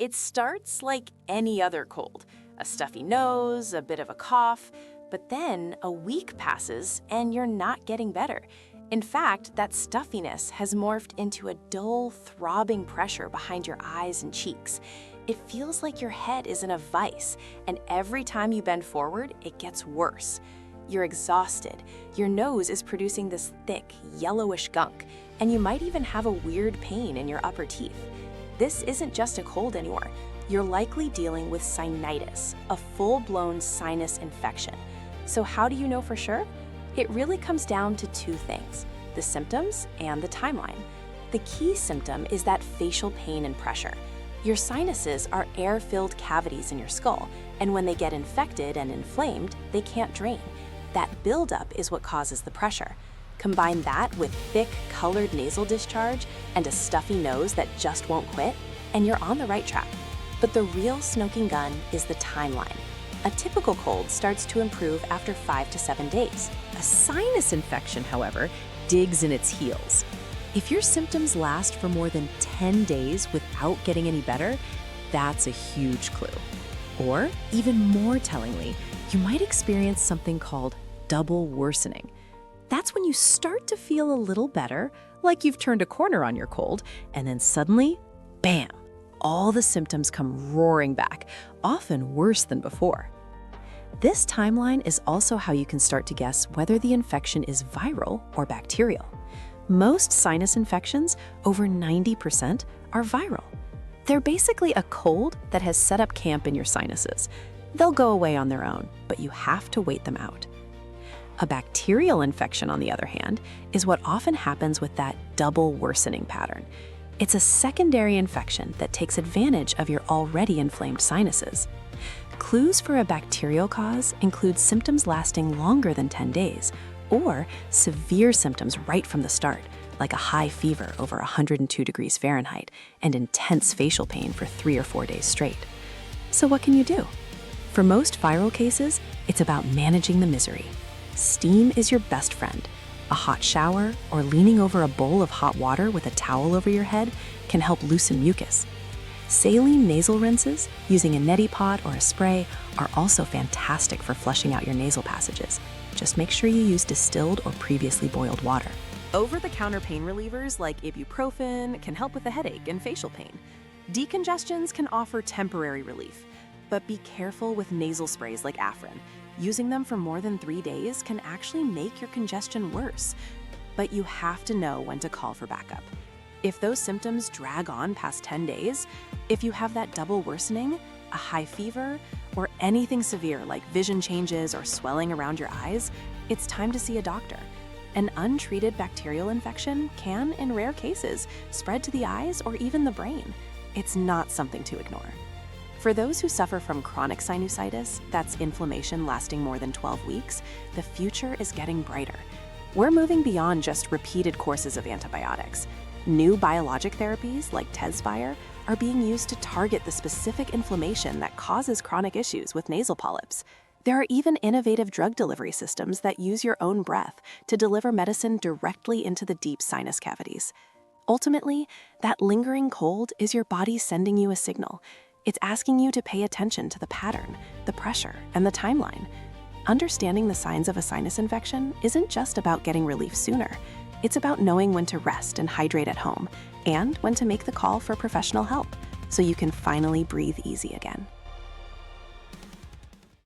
It starts like any other cold, a stuffy nose, a bit of a cough, but then a week passes and you're not getting better. In fact, that stuffiness has morphed into a dull, throbbing pressure behind your eyes and cheeks. It feels like your head is in a vice, and every time you bend forward, it gets worse. You're exhausted, your nose is producing this thick, yellowish gunk, and you might even have a weird pain in your upper teeth. This isn't just a cold anymore. You're likely dealing with sinusitis, a full-blown sinus infection. So how do you know for sure? It really comes down to two things: the symptoms and the timeline. The key symptom is that facial pain and pressure. Your sinuses are air-filled cavities in your skull, and when they get infected and inflamed, they can't drain. That buildup is what causes the pressure. Combine that with thick, colored nasal discharge and a stuffy nose that just won't quit, and you're on the right track. But the real smoking gun is the timeline. A typical cold starts to improve after 5 to 7 days. A sinus infection, however, digs in its heels. If your symptoms last for more than 10 days without getting any better, that's a huge clue. Or, even more tellingly, you might experience something called double worsening. That's when you start to feel a little better, like you've turned a corner on your cold, and then suddenly, bam, all the symptoms come roaring back, often worse than before. This timeline is also how you can start to guess whether the infection is viral or bacterial. Most sinus infections, over 90%, are viral. They're basically a cold that has set up camp in your sinuses. They'll go away on their own, but you have to wait them out. A bacterial infection, on the other hand, is what often happens with that double worsening pattern. It's a secondary infection that takes advantage of your already inflamed sinuses. Clues for a bacterial cause include symptoms lasting longer than 10 days, or severe symptoms right from the start, like a high fever over 102 degrees Fahrenheit and intense facial pain for 3 or 4 days straight. So what can you do? For most viral cases, it's about managing the misery. Steam is your best friend. A hot shower or leaning over a bowl of hot water with a towel over your head can help loosen mucus. Saline nasal rinses, using a neti pot or a spray, are also fantastic for flushing out your nasal passages. Just make sure you use distilled or previously boiled water. Over-the-counter pain relievers like ibuprofen can help with the headache and facial pain. Decongestions can offer temporary relief, but be careful with nasal sprays like Afrin. Using them for more than 3 days can actually make your congestion worse. But you have to know when to call for backup. If those symptoms drag on past 10 days, if you have that double worsening, a high fever, or anything severe like vision changes or swelling around your eyes, it's time to see a doctor. An untreated bacterial infection can, in rare cases, spread to the eyes or even the brain. It's not something to ignore. For those who suffer from chronic sinusitis, that's inflammation lasting more than 12 weeks, the future is getting brighter. We're moving beyond just repeated courses of antibiotics. New biologic therapies, like Tezspire, are being used to target the specific inflammation that causes chronic issues with nasal polyps. There are even innovative drug delivery systems that use your own breath to deliver medicine directly into the deep sinus cavities. Ultimately, that lingering cold is your body sending you a signal. It's asking you to pay attention to the pattern, the pressure, and the timeline. Understanding the signs of a sinus infection isn't just about getting relief sooner. It's about knowing when to rest and hydrate at home, and when to make the call for professional help, so you can finally breathe easy again.